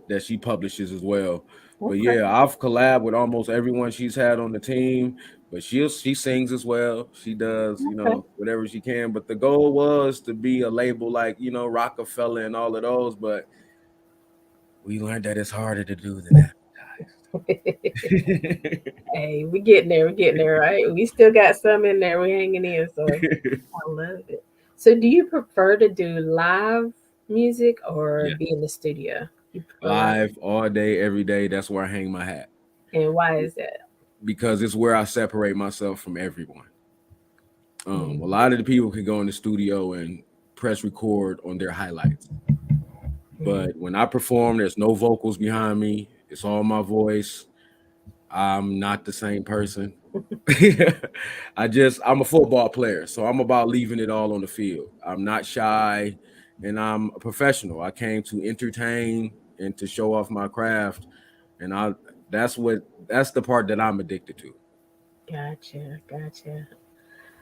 that she publishes as well. But Okay. yeah, I've collabed with almost everyone she's had on the team. But she sings as well. She does, Okay. whatever she can. But the goal was to be a label like, Rockefeller and all of those. But we learned that it's harder to do than advertise. Hey, we getting there. We're getting there, right? We still got some in there. We're hanging in, so I love it. So, do you prefer to do live music or Yeah, be in the studio? You prefer live, live all day, every day. That's where I hang my hat and why is that? because it's where I separate myself from everyone. A Mm-hmm. lot of the people can go in the studio and press record on their highlights. But when I perform, there's no vocals behind me. It's all my voice. I'm not the same person. I'm a football player, so I'm about leaving it all on the field. I'm not shy and I'm a professional. I came to entertain and to show off my craft. And that's the part that I'm addicted to. Gotcha, gotcha.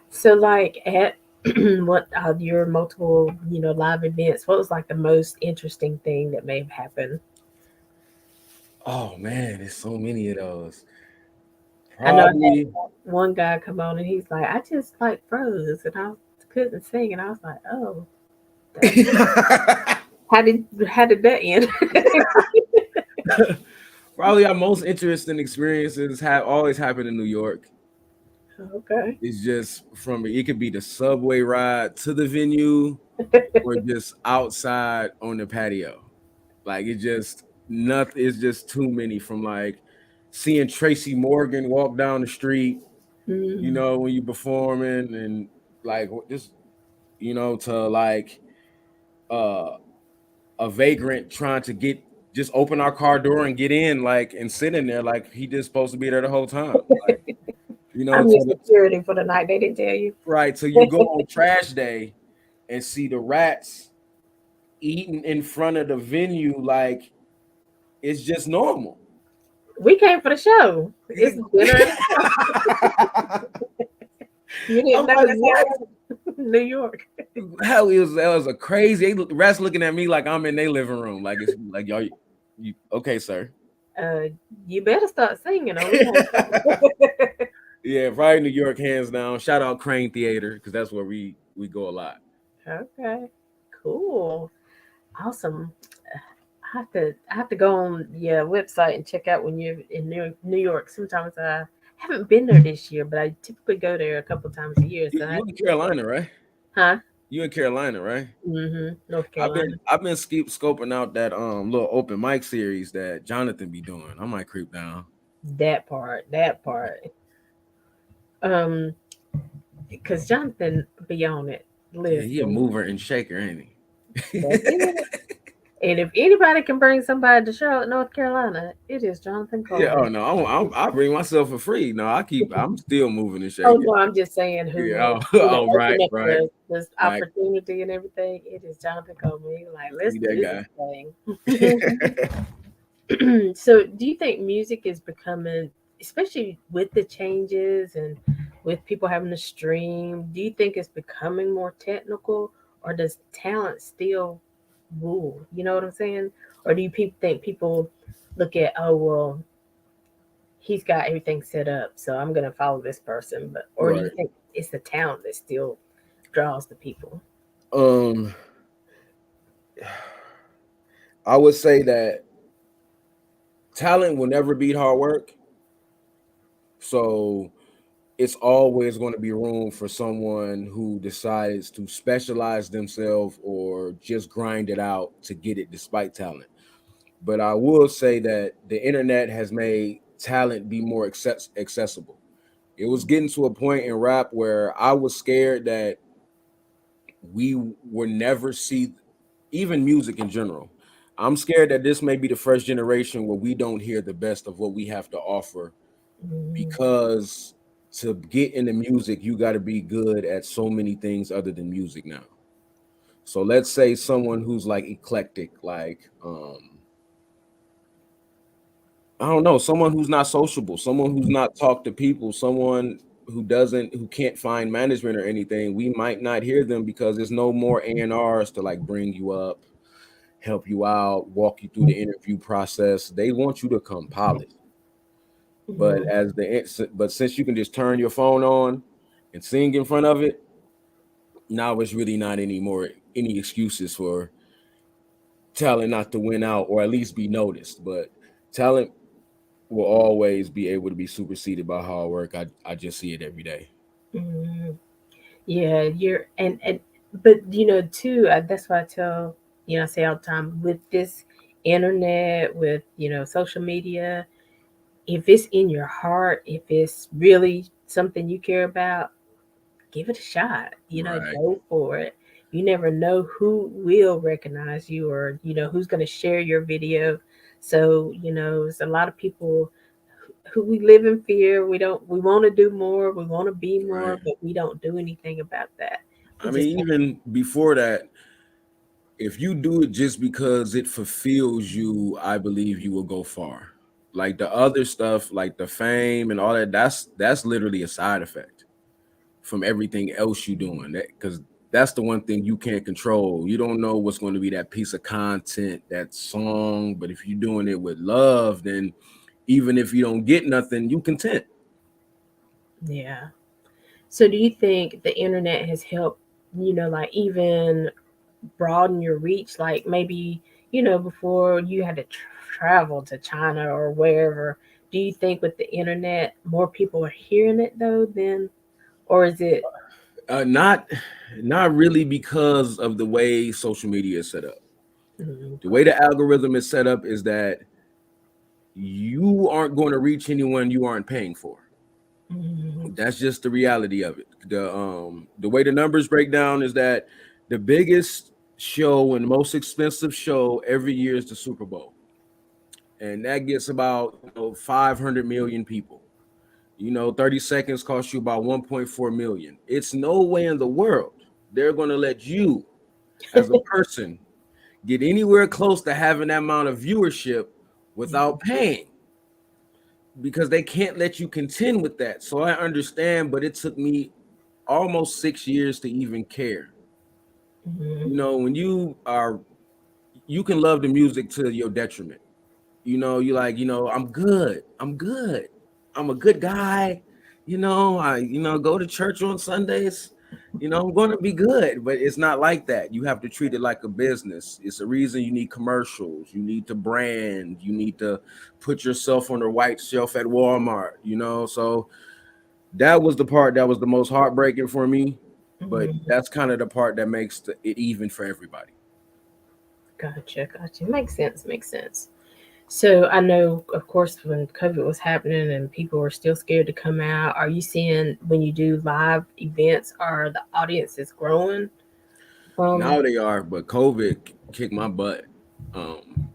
So, like at what your multiple, live events, what was like the most interesting thing that may have happened? Oh man, there's so many of those. I know I had Probably one guy come on and he's like, I just like froze and I couldn't sing, and I was like, oh, that's how did that end? Probably our most interesting experiences have always happened in New York. Okay. It's just from it could be the subway ride to the venue or just outside on the patio. Like it just nothing. It's just too many. From like seeing Tracy Morgan walk down the street, Mm. when you performing, and like just to like uh a vagrant trying to get just open our car door and get in, like and sit in there like he just supposed to be there the whole time. Like I'm your to the security for the night. They didn't tell you. right till you go on trash day and see the rats eating in front of the venue like it's just normal. We came for the show. It's dinner and a show. You I'm didn't know like, that's what? New York. Hell, that was a crazy rats looking at me like I'm in their living room. Like it's like y'all, you okay, sir? Uh, you better start singing, or we won't. Yeah, right. New York, hands down. Shout out Crane Theater because that's where we go a lot. Okay, cool, awesome. I have to go on your website and check out when you're in New York. Sometimes I haven't been there this year, but I typically go there a couple times a year. You, So you in Carolina, right? huh? You in Carolina, right? North I've Carolina. been I've been scoping out that little open mic series that Jonathan be doing. I might creep down. That part. Um, because Jonathan be on it. Yeah, he a Listen, mover and shaker, ain't that's he? it. And if anybody can bring somebody to Charlotte, North Carolina, it is Jonathan Yeah. Oh Coleman. no, I bring myself for free. No, I'm still moving and Oh shaking. no, I'm just saying who Yeah. will, Oh, oh open right, up right. this Like opportunity and everything. It is Jonathan Coleman. He's like, let's he do that this guy. thing. So, do you think music is becoming, especially with the changes and with people having to stream, do you think it's becoming more technical, or does talent still rule? You know what I'm saying? Or do you think people look at, oh well, he's got everything set up, so I'm gonna follow this person, but or do you Right. think it's the talent that still draws the people? Um, I would say that talent will never beat hard work. So it's always going to be room for someone who decides to specialize themselves or just grind it out to get it despite talent. But I will say that the internet has made talent be more accessible. It was getting to a point in rap where I was scared that we would never see even music in general. I'm scared that this may be the first generation where we don't hear the best of what we have to offer Mm, because to get into music, you got to be good at so many things other than music now. So let's say someone who's like eclectic, like I don't know, someone who's not sociable, someone who's not talk to people, someone who can't find management or anything, we might not hear them because there's no more A&Rs to like bring you up, help you out, walk you through the interview process. They want you to come polished. But Mhm. but since you can just turn your phone on and sing in front of it, now it's really not anymore any excuses for talent not to win out or at least be noticed. But talent will always be able to be superseded by hard work. I just see it every day. Mhm. Yeah, you're and but too, that's why I tell, I say all the time with this internet, with social media, if it's in your heart, if it's really something you care about, give it a shot. Right. Go for it. You never know who will recognize you, or who's going to share your video. So it's a lot of people who we live in fear. We want to do more, we want to be more, Right. but we don't do anything about that. We I just mean, even before that, if you do it just because it fulfills you, I believe you will go far. Like the other stuff, like the fame and all that, that's literally a side effect from everything else you doing. That because that's the one thing you can't control. You don't know what's going to be that piece of content, that song. But if you're doing it with love, then even if you don't get nothing, you content. yeah. So do you think the internet has helped, like even broaden your reach? Like maybe, before you had to travel to China or wherever. Do you think with the internet more people are hearing it though than, or is it? Not really because of the way social media is set up. Mm, The way the algorithm is set up is that you aren't going to reach anyone you aren't paying for. mm, That's just the reality of it. The way the numbers break down is that the biggest show and most expensive show every year is the Super Bowl. And that gets about 500 million people. 30 seconds costs you about 1.4 million. It's no way in the world they're going to let you as a person get anywhere close to having that amount of viewership without paying, because they can't let you contend with that. So I understand, but it took me almost 6 years to even care. mm, When you can love the music to your detriment. You like, I'm good. I'm good. I'm a good guy. I go to church on Sundays. I'm going to be good, but it's not like that. You have to treat it like a business. It's a reason you need commercials. You need to brand. You need to put yourself on the white shelf at Walmart. So that was the part that was the most heartbreaking for me, but mm. that's kind of the part that makes it even for everybody. Gotcha. Makes sense. Makes sense. So I know, of course, when COVID was happening and people were still scared to come out, are you seeing when you do live events, are the audiences growing from? Now they are, but COVID kicked my butt.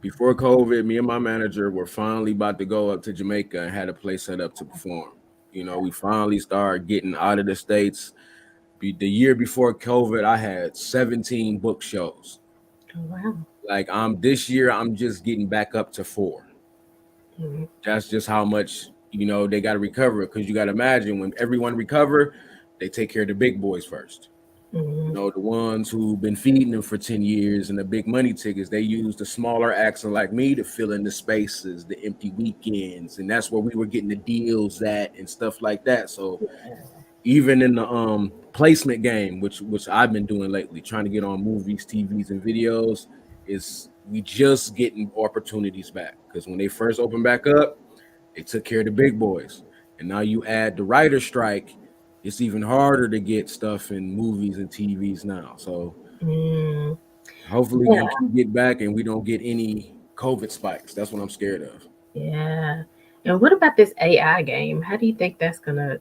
Before COVID, me and my manager were finally about to go up to Jamaica and had a place set up to perform. We finally started getting out of the states. The year before COVID, I had 17 book shows. Oh, wow. Like this year, I'm just getting back up to 4. Mm-hmm. That's just how much they got to recover, because you got to imagine when everyone recover, they take care of the big boys first. Mm-hmm. The ones who've been feeding them for 10 years and the big money tickets, they use the smaller acts like me to fill in the spaces, the empty weekends. And that's where we were getting the deals at and stuff like that. So even in the placement game, which I've been doing lately, trying to get on movies, TVs, and videos, is we just getting opportunities back. Because when they first opened back up, they took care of the big boys. And now you add the writer strike, it's even harder to get stuff in movies and TVs now. So Mm, hopefully we yeah, can keep get back and we don't get any COVID spikes. That's what I'm scared of. yeah. And what about this AI game? How do you think that's gonna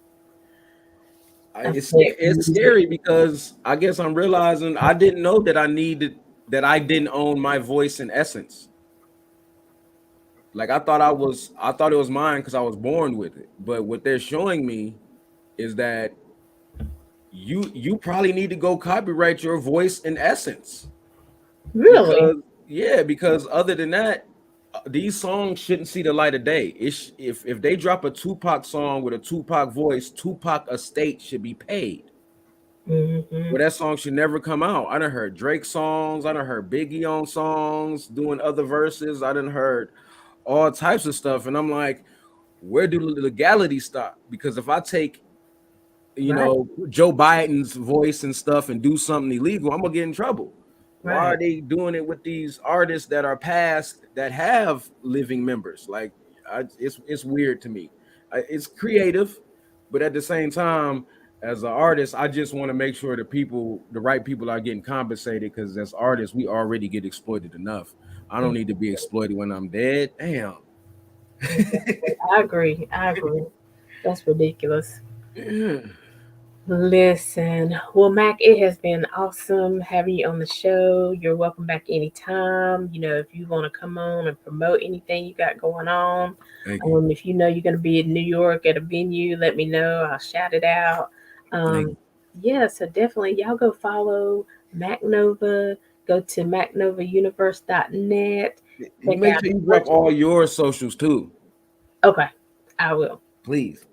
affect It's music? scary because I guess I'm realizing I didn't know that I didn't own my voice in essence. Like I thought it was mine because I was born with it. But what they're showing me is that you probably need to go copyright your voice in essence, Really? because yeah, because other than that, these songs shouldn't see the light of day. If they drop a Tupac song with a Tupac voice, Tupac estate should be paid. Hmm. Well, that song should never come out. I done heard Drake songs. I done heard Biggie on songs doing other verses. I done heard all types of stuff, and I'm like, where do the legality stop? Because if I take, Right, Joe Biden's voice and stuff and do something illegal, I'm gonna get in trouble. Why right. are they doing it with these artists that are past that have living members? Like, it's weird to me. It's creative, but at the same time, as an artist, I just want to make sure the right people, are getting compensated. Because as artists, we already get exploited enough. I don't need to be exploited when I'm dead. Damn. Exactly. I agree. I agree. That's ridiculous. Yeah. Listen, well, Mac, it has been awesome having you on the show. You're welcome back anytime. If you want to come on and promote anything you got going on, Thank you. if you know you're going to be in New York at a venue, let me know. I'll shout it out. Thank Um, yeah, so definitely y'all go follow Mac Nova. Go to macnovauniverse.net. you. You Check make out sure his you drop merchandise. all your socials too, Okay, I will. please.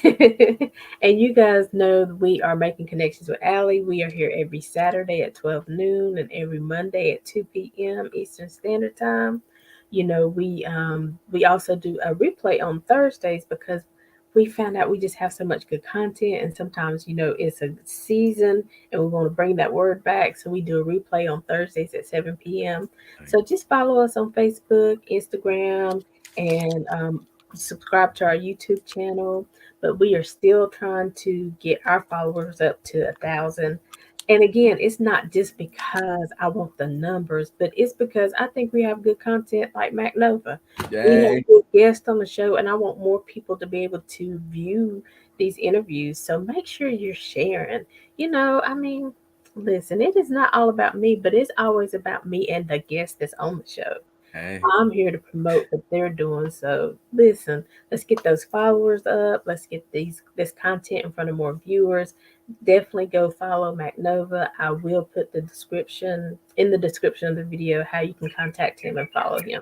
And you guys know that we are making connections with Allie. We are here every Saturday at 12 noon and every Monday at 2 p.m. Eastern Standard Time. We also do a replay on Thursdays because we found out we just have so much good content, and sometimes it's a season and we want to bring that word back. So we do a replay on Thursdays at 7 p.m. Thank So just follow us on Facebook, Instagram, and subscribe to our YouTube channel. But we are still trying to get our followers up to 1,000. And again, it's not just because I want the numbers, but it's because I think we have good content like Mac Nova. you. We have Yay. good guests on the show, and I want more people to be able to view these interviews. So make sure you're sharing. I mean, listen, it is not all about me, but it's always about me and the guest that's on the show. Hey. I'm here to promote what they're doing. So listen, let's get those followers up. Let's get this content in front of more viewers. Definitely go follow MacNova. I will put the description in the description of the video how you can contact him and follow him.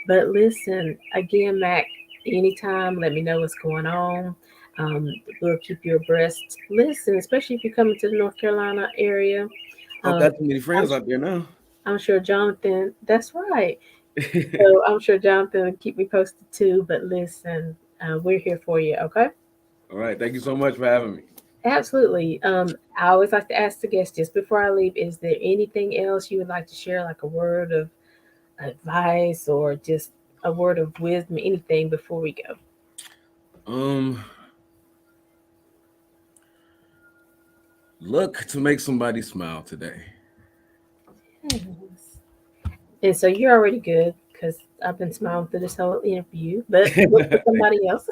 But listen, again, Mac, anytime, let me know what's going on. Um, we'll keep you abreast. Listen, especially if you're coming to the North Carolina area. I don't Um, got too many I'm, friends out there now. I'm sure Jonathan, that's right. So I'm sure Jonathan will keep me posted too. But listen, we're here for you. Okay. All right. Thank you so much for having me. Absolutely. I always like to ask the guests just before I leave, is there anything else you would like to share, like a word of advice or just a word of wisdom, anything before we go? Um, Look to make somebody smile today. Yes. And so you're already good because I've been smiling through this whole interview, but look for somebody else.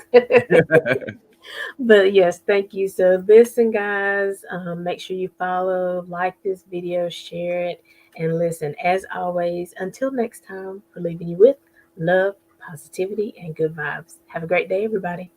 But yes, thank you. So listen, guys, make sure you follow, like this video, share it, and listen. As always, until next time, we're leaving you with love, positivity, and good vibes. Have a great day, everybody.